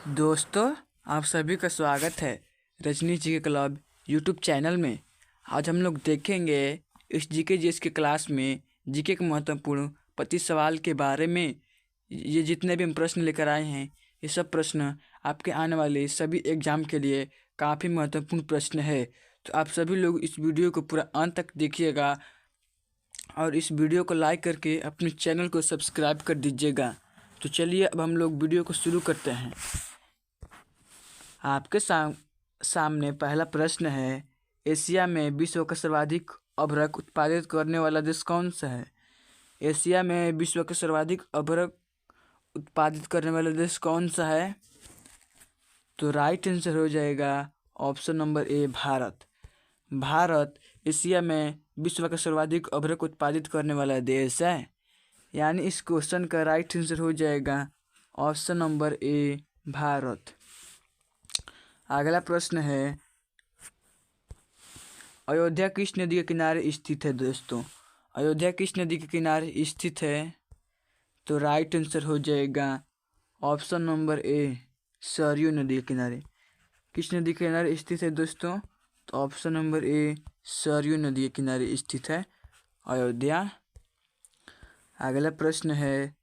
दोस्तों, आप सभी का स्वागत है रजनी जी के क्लब यूट्यूब चैनल में। आज हम लोग देखेंगे इस जीके जीएस के क्लास में जीके के महत्वपूर्ण 25 सवाल के बारे में। ये जितने भी हम प्रश्न लेकर आए हैं, ये सब प्रश्न आपके आने वाले सभी एग्जाम के लिए काफ़ी महत्वपूर्ण प्रश्न है। तो आप सभी लोग इस वीडियो को पूरा अंत तक देखिएगा और इस वीडियो को लाइक करके अपने चैनल को सब्सक्राइब कर दीजिएगा। तो चलिए अब हम लोग वीडियो को शुरू करते हैं। आपके सामने पहला प्रश्न है, एशिया में विश्व का सर्वाधिक अभ्रक उत्पादित करने वाला देश कौन सा है? एशिया में विश्व का सर्वाधिक अभ्रक उत्पादित करने वाला देश कौन सा है? तो राइट आंसर हो जाएगा ऑप्शन नंबर ए, भारत। भारत एशिया में विश्व का सर्वाधिक अभ्रक उत्पादित करने वाला देश है। यानी इस क्वेश्चन का राइट आंसर हो जाएगा ऑप्शन नंबर ए, भारत। अगला प्रश्न है, अयोध्या किस नदी के किनारे स्थित है? दोस्तों, अयोध्या किस नदी के किनारे स्थित है? तो राइट आंसर हो जाएगा ऑप्शन नंबर ए, सरयू नदी के किनारे। किस नदी के किनारे स्थित है दोस्तों? तो ऑप्शन नंबर ए, सरयू नदी के किनारे स्थित है अयोध्या। अगला प्रश्न है,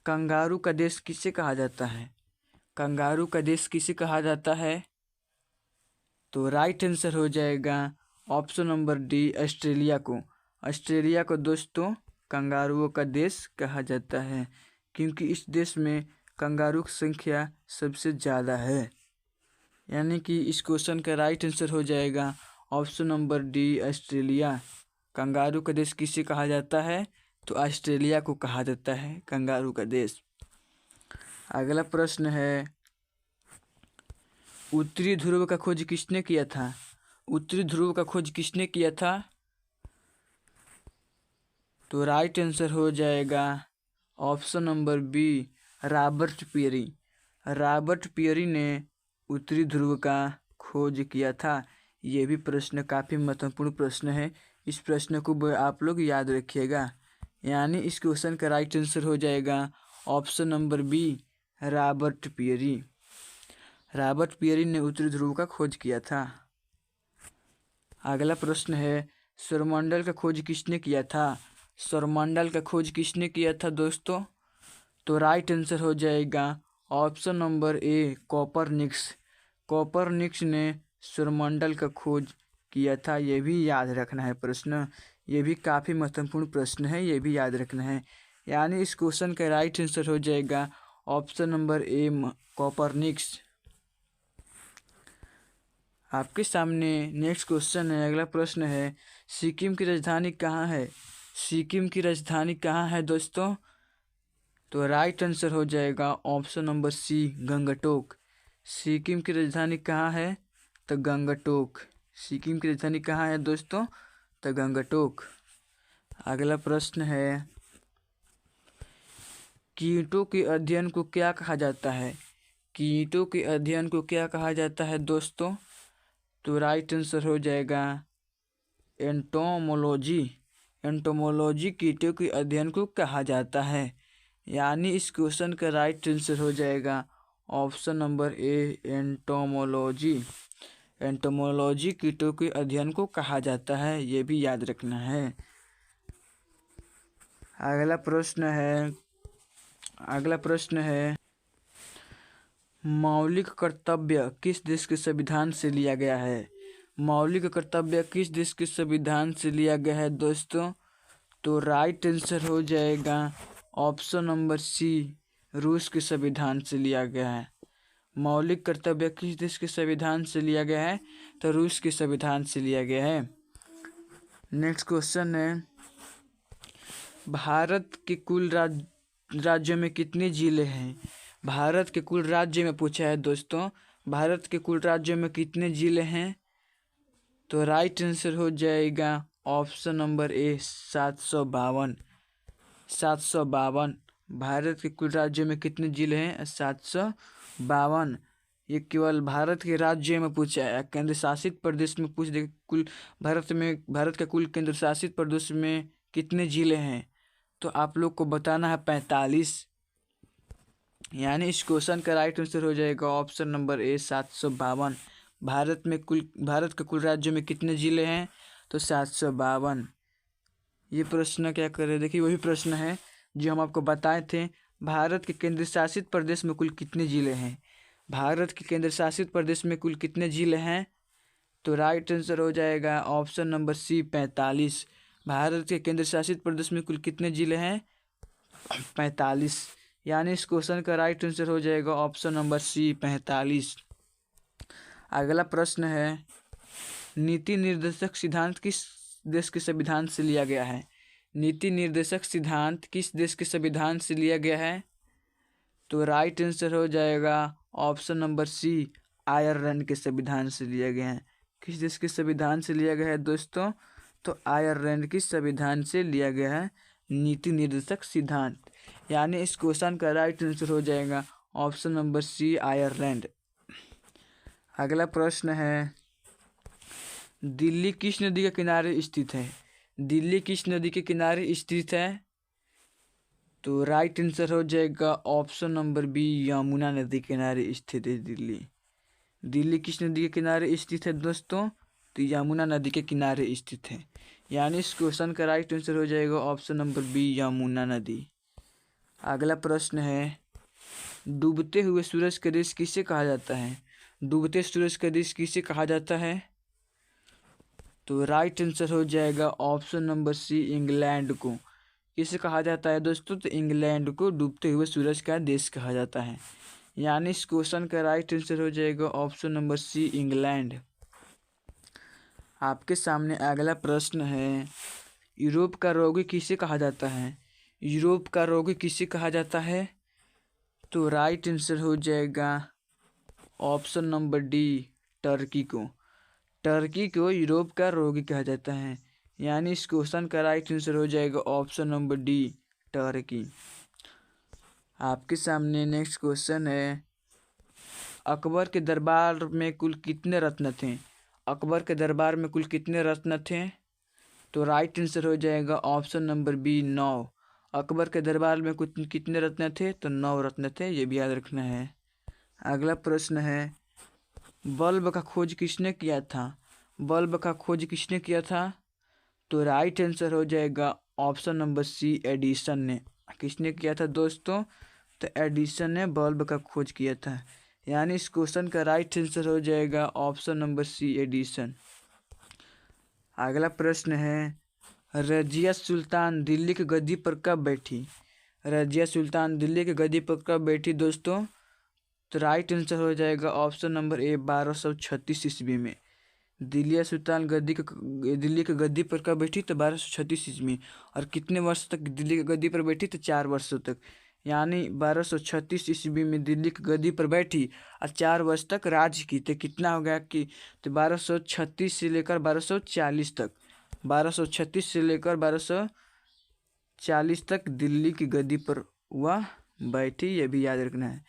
कंगारू का देश किसे कहा जाता है? कंगारू का देश किसे कहा जाता है? तो राइट आंसर हो जाएगा ऑप्शन नंबर डी, ऑस्ट्रेलिया को। ऑस्ट्रेलिया को दोस्तों कंगारुओं का देश कहा जाता है, क्योंकि इस देश में कंगारू की संख्या सबसे ज़्यादा है। यानी कि इस क्वेश्चन का राइट आंसर हो जाएगा option number D, Australia. Kangaroo का देश किसे कहा जाता है? तो ऑस्ट्रेलिया को कहा जाता है कंगारू का देश। अगला प्रश्न है, उत्तरी ध्रुव का खोज किसने किया था? उत्तरी ध्रुव का खोज किसने किया था? तो राइट आंसर हो जाएगा option number B, Robert Peary. Robert Peary ने उत्तरी ध्रुव का खोज किया था। ये भी प्रश्न काफ़ी महत्वपूर्ण प्रश्न है। इस प्रश्न को आप लोग याद रखिएगा। यानी इस क्वेश्चन का राइट आंसर हो जाएगा option number B, Robert Peary. Robert Peary ने उत्तरी ध्रुव का खोज किया था। अगला प्रश्न है, सौरमंडल का खोज किसने किया था? सौरमंडल का खोज किसने किया था दोस्तों? तो राइट आंसर हो जाएगा ऑप्शन नंबर ए, कोपरनिकस। कोपरनिकस ने सौरमंडल का खोज किया था। ये भी याद रखना है प्रश्न। ये भी काफ़ी महत्वपूर्ण प्रश्न है, ये भी याद रखना है। यानी इस क्वेश्चन का राइट आंसर हो जाएगा ऑप्शन नंबर ए, कोपरनिकस। आपके सामने नेक्स्ट क्वेश्चन है। अगला प्रश्न है, सिक्किम की राजधानी कहाँ है? सिक्किम की राजधानी कहाँ है दोस्तों? तो राइट आंसर हो जाएगा option number C, Gangtok. Sikkim की राजधानी कहाँ है? तो गंगटोक। सिक्किम की राजधानी कहाँ है दोस्तों? तो गंगटोक। अगला प्रश्न है, कीटों के अध्ययन को क्या कहा जाता है? कीटों के अध्ययन को क्या कहा जाता है दोस्तों? तो राइट आंसर हो जाएगा एंटोमोलॉजी। एंटोमोलॉजी कीटों के अध्ययन को कहा जाता है। यानी इस क्वेश्चन का राइट आंसर हो जाएगा ऑप्शन नंबर ए, एंटोमोलॉजी। एंटोमोलॉजी कीटों के अध्ययन को कहा जाता है। ये भी याद रखना है। अगला प्रश्न है, मौलिक कर्तव्य किस देश के संविधान से लिया गया है? मौलिक कर्तव्य किस देश के संविधान से लिया गया है दोस्तों? तो राइट आंसर हो जाएगा ऑप्शन नंबर सी, रूस के संविधान से लिया गया है। मौलिक कर्तव्य किस देश के संविधान से लिया गया है? तो रूस के संविधान से लिया गया है। नेक्स्ट क्वेश्चन है, भारत के कुल राज्यों में कितने जिले हैं? भारत के कुल राज्य में पूछा है दोस्तों। भारत के कुल राज्यों में कितने जिले हैं? तो राइट आंसर हो जाएगा ऑप्शन नंबर ए, 752। 752। भारत के कुल राज्यों में कितने जिले हैं? 752। ये केवल भारत के राज्य में पूछा है। केंद्र शासित प्रदेश में पूछ दे कुल भारत के कुल केंद्र शासित प्रदेश में कितने जिले हैं, तो आप लोग को बताना है 45। यानी इस क्वेश्चन का राइट आंसर हो जाएगा ऑप्शन नंबर ए 752। भारत के कुल राज्यों में कितने जिले हैं? तो 752। ये प्रश्न क्या कर रहे हैं, देखिए वही प्रश्न है जो हम आपको बताए थे। भारत के केंद्र शासित प्रदेश में कुल कितने जिले हैं? भारत के केंद्र शासित प्रदेश में कुल कितने जिले हैं? तो राइट आंसर हो जाएगा ऑप्शन नंबर सी 45। भारत के केंद्र शासित प्रदेश में कुल कितने जिले हैं? 45। यानी इस क्वेश्चन का राइट आंसर हो जाएगा ऑप्शन नंबर सी 45। अगला प्रश्न है, नीति निर्देशक सिद्धांत किस देश के संविधान से लिया गया है? नीति निर्देशक सिद्धांत किस देश के संविधान से लिया गया है? तो राइट आंसर हो जाएगा ऑप्शन नंबर सी आयरलैंड के संविधान से लिया गया है। किस देश के संविधान से लिया गया है दोस्तों? तो आयरलैंड के संविधान से लिया गया है नीति निर्देशक सिद्धांत। यानी इस क्वेश्चन का राइट आंसर हो जाएगा ऑप्शन नंबर सी आयरलैंड। अगला प्रश्न है, दिल्ली किस नदी के किनारे स्थित है? दिल्ली किस नदी के किनारे स्थित है? तो राइट आंसर हो जाएगा ऑप्शन नंबर बी यमुना नदी के किनारे स्थित है दिल्ली। दिल्ली किस नदी के किनारे स्थित है दोस्तों? तो यमुना नदी के किनारे स्थित है। यानी इस क्वेश्चन का राइट आंसर हो जाएगा ऑप्शन नंबर बी यमुना नदी। अगला प्रश्न है, डूबते हुए सूरज का देश किसे कहा जाता है? डूबते सूरज का देश किसे कहा जाता है? तो राइट आंसर हो जाएगा ऑप्शन नंबर सी इंग्लैंड को। किसे कहा जाता है दोस्तों? तो इंग्लैंड को डूबते हुए सूरज का देश कहा जाता है। यानी इस क्वेश्चन का राइट आंसर हो जाएगा ऑप्शन नंबर सी इंग्लैंड। आपके सामने अगला प्रश्न है, यूरोप का रोगी किसे कहा जाता है? यूरोप का रोगी किसे कहा जाता है? तो राइट आंसर हो जाएगा ऑप्शन नंबर डी टर्की को। टर्की को यूरोप का रोगी कहा जाता है। यानी इस क्वेश्चन का राइट आंसर हो जाएगा ऑप्शन नंबर डी टर्की। आपके सामने नेक्स्ट क्वेश्चन है, अकबर के दरबार में कुल कितने रत्न थे? अकबर के दरबार में कुल कितने रत्न थे? तो राइट आंसर हो जाएगा ऑप्शन नंबर बी 9। अकबर के दरबार में कुछ कितने रत्न थे? तो 9 रत्न थे, ये भी याद रखना है। अगला प्रश्न है, बल्ब का खोज किसने किया था? बल्ब का खोज किसने किया था? तो राइट आंसर हो जाएगा ऑप्शन नंबर सी एडिसन ने। किसने किया था दोस्तों? तो एडिसन ने बल्ब का खोज किया था। यानी इस क्वेश्चन का राइट आंसर हो जाएगा ऑप्शन नंबर सी एडिसन। अगला प्रश्न है, रजिया सुल्तान दिल्ली की गद्दी पर कब बैठी? रजिया सुल्तान दिल्ली की गद्दी पर कब बैठी दोस्तों? तो राइट आंसर हो जाएगा ऑप्शन नंबर ए 1236 ईस्वी में। दिल्ली सुल्तान दिल्ली की गद्दी पर कब बैठी? तो 1236 ईस्वी। और कितने वर्ष तक दिल्ली की गद्दी पर बैठी? तो 4 वर्षों तक। यानी 1236 ईस्वी में दिल्ली की गद्दी पर बैठी और 4 वर्ष तक राज की। तो कितना हो गया कि तो 1236 से लेकर 1240 तक, 1236 से लेकर 1240 तक दिल्ली की गद्दी पर वह बैठी। यह भी याद रखना है।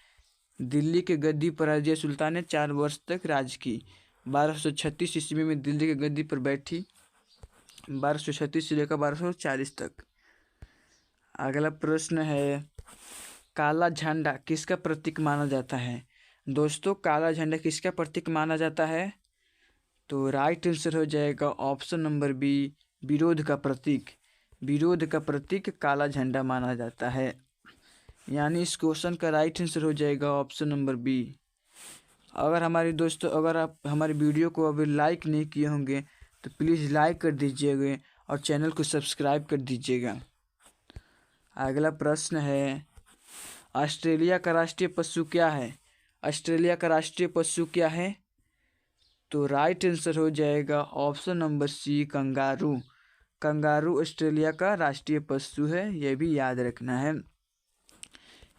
दिल्ली के गद्दी पर रजिया सुल्तान ने 4 वर्ष तक राज की। 1236 ईस्वी में दिल्ली की गद्दी पर बैठी, 1236 से लेकर 1240 तक। अगला प्रश्न है, काला झंडा किसका प्रतीक माना जाता है? दोस्तों काला झंडा किसका प्रतीक माना जाता है? तो राइट आंसर हो जाएगा ऑप्शन नंबर बी विरोध का प्रतीक। विरोध का प्रतीक काला झंडा माना जाता है। यानी इस क्वेश्चन का राइट आंसर हो जाएगा ऑप्शन नंबर बी। अगर हमारे दोस्तों अगर आप हमारी वीडियो को अभी लाइक नहीं किए होंगे तो प्लीज़ लाइक कर दीजिएगा और चैनल को सब्सक्राइब कर दीजिएगा। अगला प्रश्न है, ऑस्ट्रेलिया का राष्ट्रीय पशु क्या है? ऑस्ट्रेलिया का राष्ट्रीय पशु क्या है? तो राइट आंसर हो जाएगा option number C kangaroo. Kangaroo Australia का राष्ट्रीय पशु है, यह भी याद रखना है।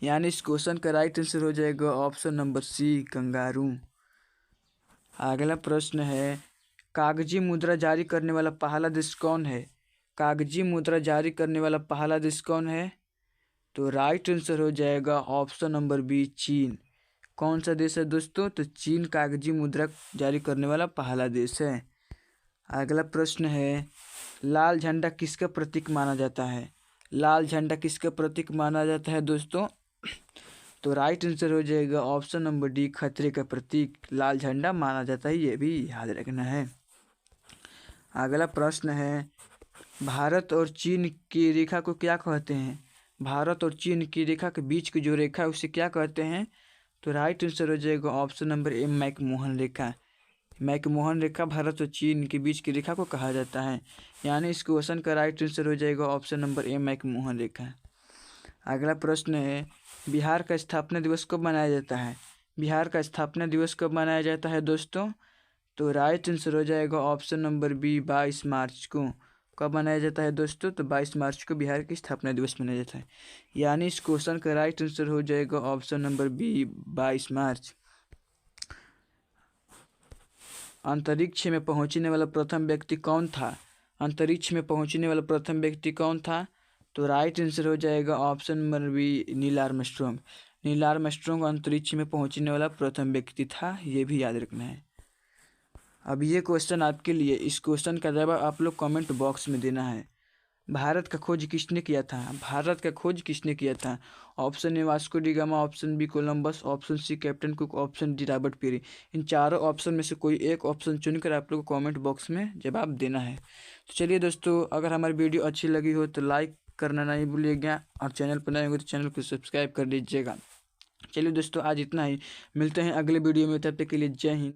यानी इस क्वेश्चन का राइट आंसर हो जाएगा ऑप्शन नंबर सी कंगारू। अगला प्रश्न है, कागजी मुद्रा जारी करने वाला पहला देश कौन है? कागजी मुद्रा जारी करने वाला पहला देश कौन है? तो राइट आंसर हो जाएगा ऑप्शन नंबर बी चीन। कौन सा देश है दोस्तों? तो चीन कागजी मुद्रा जारी करने वाला पहला देश है। अगला प्रश्न है, लाल झंडा किसका प्रतीक माना जाता है? लाल झंडा किसका प्रतीक माना जाता है दोस्तों? तो राइट आंसर हो जाएगा ऑप्शन नंबर डी, खतरे का प्रतीक लाल झंडा माना जाता है, ये भी याद रखना है। अगला प्रश्न है, भारत और चीन की रेखा को क्या कहते हैं? भारत और चीन की रेखा के बीच की जो रेखा है उसे क्या कहते हैं? तो राइट आंसर हो जाएगा ऑप्शन नंबर ए, मैकमोहन रेखा। मैकमोहन रेखा भारत और चीन के बीच की रेखा को कहा जाता है, यानी इस क्वेश्चन का राइट आंसर हो जाएगा ऑप्शन नंबर ए, मैकमोहन रेखा। अगला प्रश्न है, बिहार का स्थापना दिवस कब मनाया जाता है? बिहार का स्थापना दिवस कब मनाया जाता है दोस्तों? तो राइट आंसर हो जाएगा ऑप्शन नंबर बी, 22 मार्च को। कब मनाया जाता है दोस्तों? तो 22 मार्च को बिहार की स्थापना दिवस मनाया जाता है, यानी इस क्वेश्चन का राइट आंसर हो जाएगा ऑप्शन नंबर बी, 22 मार्च। अंतरिक्ष में पहुंचने वाला प्रथम व्यक्ति कौन था? अंतरिक्ष में पहुंचने वाला प्रथम व्यक्ति कौन था? तो राइट आंसर हो जाएगा option number B, Neil Armstrong. Neil Armstrong अंतरिक्ष में पहुंचने वाला प्रथम व्यक्ति था, ये भी याद रखना है। अब ये क्वेश्चन आपके लिए, इस क्वेश्चन का जवाब आप लोग कमेंट बॉक्स में देना है। भारत का खोज किसने किया था? भारत का खोज किसने किया था? Option A, Vasco da Gama, option B, Columbus, option C, Captain Cook, option D, Robert Peary. इन चारों ऑप्शन में से कोई एक ऑप्शन चुनकर आप लोग को कमेंट बॉक्स में जवाब देना है। तो चलिए दोस्तों, अगर हमारी वीडियो अच्छी लगी हो तो लाइक करना नहीं भूलिएगा, और चैनल पर नए हो तो चैनल को सब्सक्राइब कर लीजिएगा। चलिए दोस्तों, आज इतना ही, मिलते हैं अगले वीडियो में, तब तक के लिए जय हिंद।